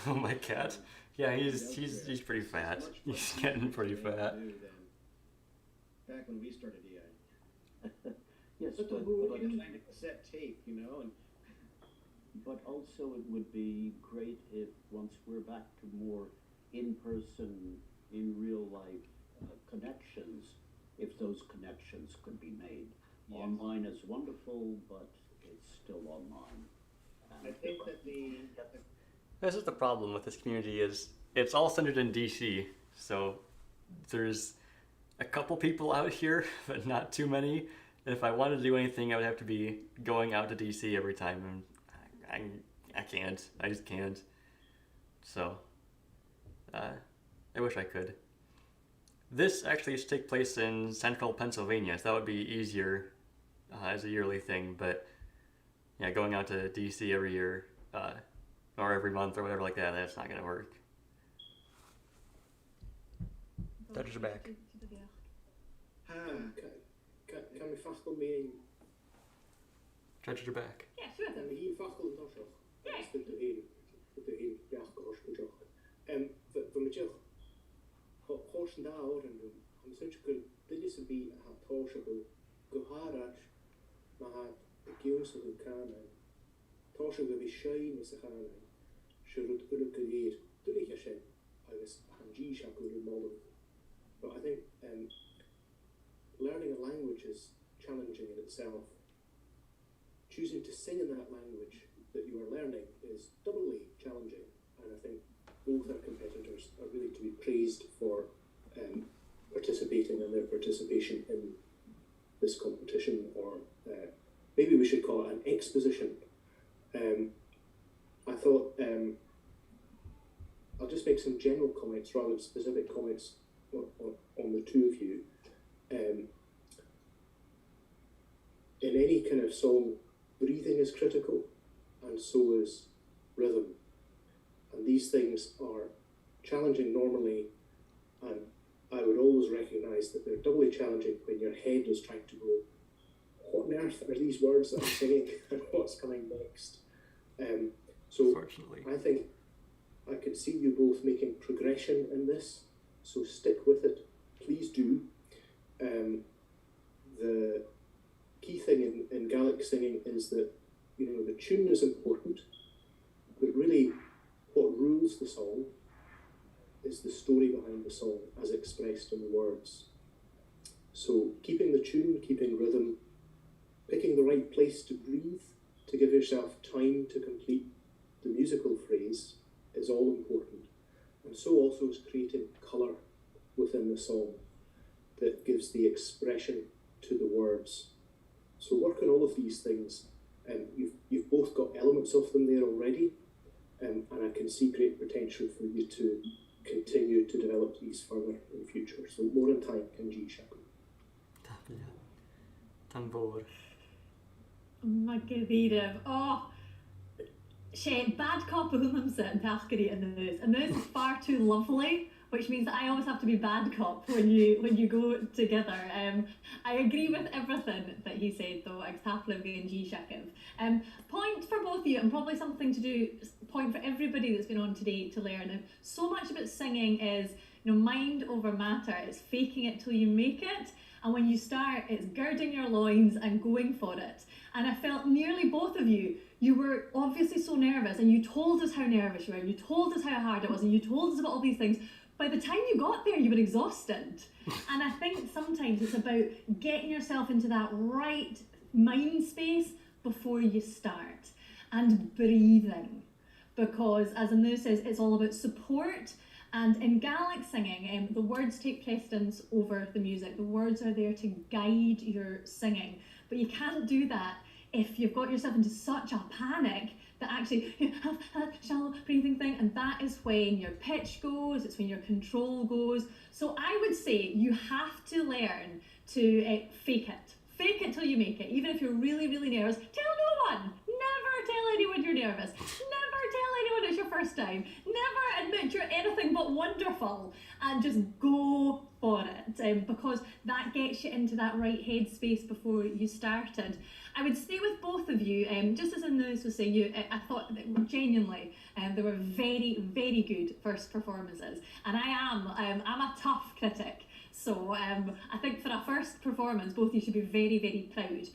Oh, my Cat. Yeah, he's pretty fat. He's getting pretty fat. Back when we started EI. yes, But but cassette tape, and But also it would be great if, once we're back to more in-person, in real life connections, if those connections could be made. Yes. Online is wonderful, but it's still online. I think that This is the problem with this community is it's all centered in DC. So there's a couple people out here, but not too many. And if I wanted to do anything, I would have to be going out to DC every time, and I can't. I just can't. So I wish I could. This actually used to take place in central Pennsylvania, so that would be easier as a yearly thing. But yeah, going out to DC every year or every month or whatever like that. That's not going to work. Judges are back. Can we fachel meeting? Judges are back. Yeah, sure. Can we hier fachel toch nog? Yeah. Dat is de heen jachtkoers moet ook. We met je horsen daar horen doen. Om zo'n keer dit is een beetje het horsen go harach, maar het geums of een kanen. Horsen go be shine is a kanen. Should look here. Do ik je zijn. I was hanji shaku model. But I think learning a language is challenging in itself. Choosing to sing in that language that you are learning is doubly challenging, and I think both our competitors are really to be praised for participating and their participation in this competition, or maybe we should call it an exposition. I thought I'll just make some general comments rather than specific comments on the two of you. In any kind of song, breathing is critical, and so is rhythm. And these things are challenging normally, and I would always recognise that they're doubly challenging when your head is trying to go, what on earth are these words that I'm singing, and what's coming next? So I think I can see you both making progression in this, so stick with it, please do. The key thing in Gaelic singing is that, you know, the tune is important, but really what rules the song is the story behind the song as expressed in the words. So keeping the tune, keeping rhythm, picking the right place to breathe, to give yourself time to complete the musical phrase is all important. And so also is creating colour within the song that gives the expression to the words. So work on all of these things, and you've both got elements of them there already, and I can see great potential for you to continue to develop these further in the future. So more in time can G Shaku. Tan fawr. My gadeirydd. Oh, she bad cop of hymsa and tachgari in this, and this is far too lovely, which means that I always have to be bad cop when you go together. I agree with everything that he said though, extaplavy and G-Shakiv. Point for both of you, and probably something to do, point for everybody that's been on today to learn. And so much about singing is, you know, mind over matter. It's faking it till you make it. And when you start, it's girding your loins and going for it. And I felt nearly both of you were obviously so nervous, and you told us how nervous you were, and you told us how hard it was, and you told us about all these things. By the time you got there, you were exhausted. And I think sometimes it's about getting yourself into that right mind space before you start, and breathing. Because, as Anu says, it's all about support. And in Gaelic singing, the words take precedence over the music. The words are there to guide your singing. But you can't do that if you've got yourself into such a panic that actually you have a shallow breathing thing, and that is when your pitch goes, it's when your control goes. So I would say you have to learn to fake it. Fake it till you make it. Even if you're really, really nervous, tell no one. Never tell anyone you're nervous. Never tell anyone it's your first time. Never admit you're anything but wonderful, and just go for it, because that gets you into that right headspace before you started. I would stay with both of you, just as Anus was saying, I thought that genuinely they were very, very good first performances, and I'm a tough critic. So I think for a first performance, both of you should be very, very proud.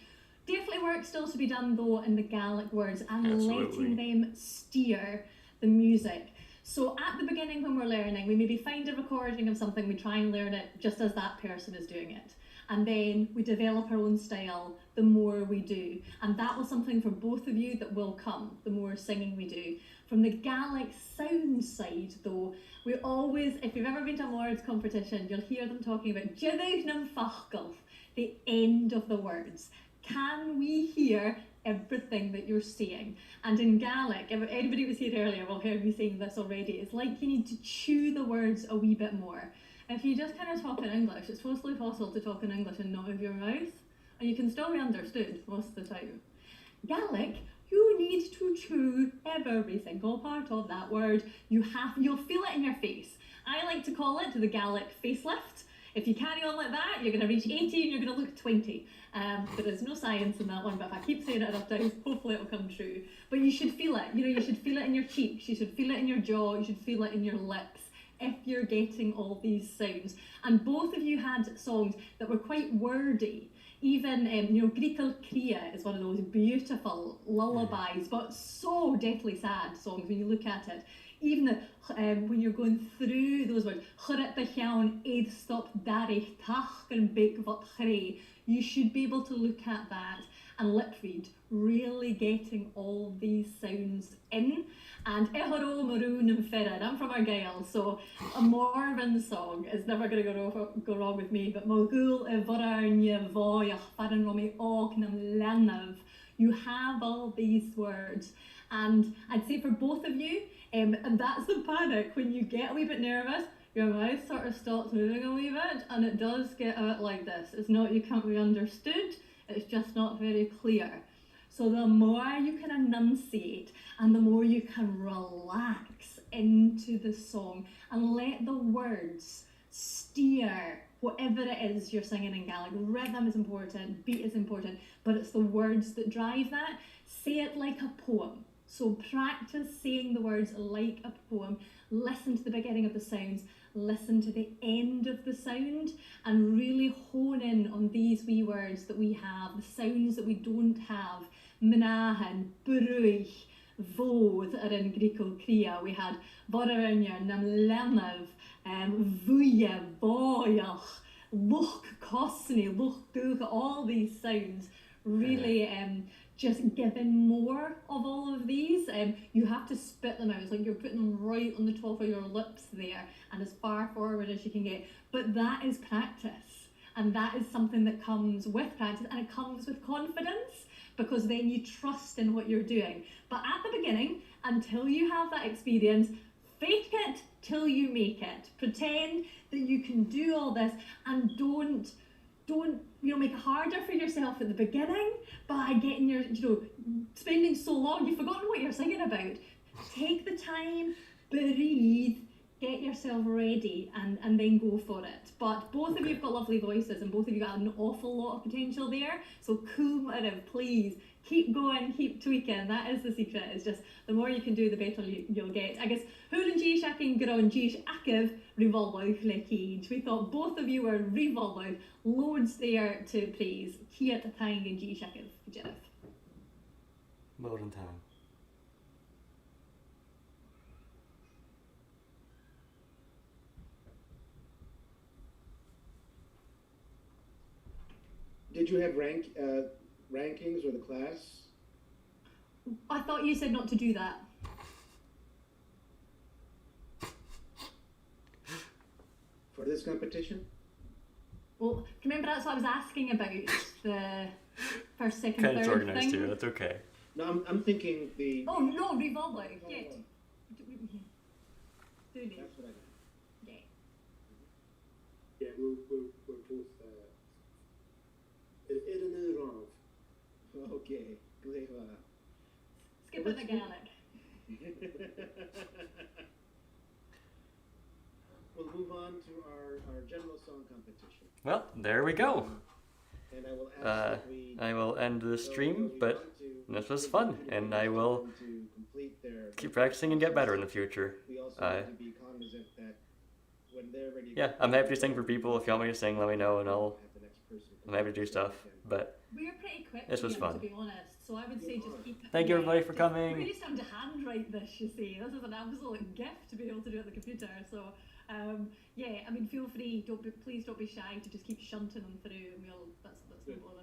Definitely work still to be done though in the Gaelic words and letting them steer the music. So at the beginning when we're learning, we maybe find a recording of something, we try and learn it just as that person is doing it. And then we develop our own style the more we do. And that was something for both of you that will come, the more singing we do. From the Gaelic sound side though, we always, if you've ever been to a Mòd competition, you'll hear them talking about Jiddig nam fachgulf, the end of the words. Can we hear everything that you're saying? And in Gaelic, if anybody was here earlier will hear me saying this already, it's like you need to chew the words a wee bit more. If you just kind of talk in English, it's mostly possible to talk in English and not move your mouth, and you can still be understood most of the time. Gaelic, you need to chew every single part of that word. You'll feel it in your face. I like to call it the Gaelic facelift. If you carry on like that, you're going to reach 80 and you're going to look 20. There is no science in that one, but if I keep saying it enough times, hopefully it'll come true. But you should feel it. You should feel it in your cheeks. You should feel it in your jaw. You should feel it in your lips if you're getting all these sounds. And both of you had songs that were quite wordy. Even, Grikal Kria is one of those beautiful lullabies, but so deathly sad songs when you look at it. Even when you're going through those words, you should be able to look at that and lip read, really getting all these sounds in. And Ehoro, Maroon and Ferrer, I'm from Argyll, so a Morven song is never going to go wrong with me, but Mogul, Evorarnya, Voyach, Faran Romy, Oknam, Lenav, you have all these words. And I'd say for both of you, and that's the panic, when you get a wee bit nervous, your mouth sort of stops moving a wee bit, and it does get out like this. It's not you can't be understood, it's just not very clear. So the more you can enunciate and the more you can relax into the song and let the words steer whatever it is you're singing in Gaelic. Rhythm is important, beat is important, but it's the words that drive that. Say it like a poem. So practice saying the words like a poem. Listen to the beginning of the sounds, listen to the end of the sound, and really hone in on these wee words that we have, the sounds that we don't have. Mnahan, Bruich, Vo that are in Grikal Kria. We had Vorarnya, Namlenav, Vuya, Voyach, Luch Kosni, Luch Duch, all these sounds. Really just giving more of all of these. You have to spit them out. It's like you're putting them right on the top of your lips there and as far forward as you can get. But that is practice. And that is something that comes with practice, and it comes with confidence, because then you trust in what you're doing. But at the beginning, until you have that experience, fake it till you make it. Pretend that you can do all this, and don't make it harder for yourself at the beginning by getting spending so long, you've forgotten what you're singing about. Take the time, breathe, get yourself ready, and then go for it. But both of you have got lovely voices, and both of you got an awful lot of potential there. So please keep going, keep tweaking. That is the secret. It's just the more you can do, the better you'll get. I guess Hulan Jish Akin Gron Jish Akiv Revolve Lekij. We thought both of you were Revolve. Loads there to praise. Kiat Tang and Jish Akiv Jeff. Well done, Tang. Did you have rankings or the class? I thought you said not to do that. For this competition? Well, remember that's what I was asking about, the first, second, Kind of third organized thing. too, that's okay. No, I'm thinking the... Oh, no, revolve. Yeah. Do it. That's what I got. Yeah. Yeah, we're both in and around. Okay, Gleva. Skip it the Gaelic. We'll move on to our general song competition. Well, there we go. And I will ask that we... I will end the stream, but this was fun, and I will keep practicing and get better in the future. We also have to be cognizant that when they're ready... Yeah, I'm happy to sing for people. If you want me to sing, let me know, and I'm happy to do stuff, but We're pretty quick this was here, fun. to be honest, so I would say just keep... Thank you, everybody, for coming. Really time to handwrite this, you see. This is an absolute gift to be able to do it on the computer, so... yeah, I mean, feel free, please don't be shy to just keep shunting them through, and that's no bother.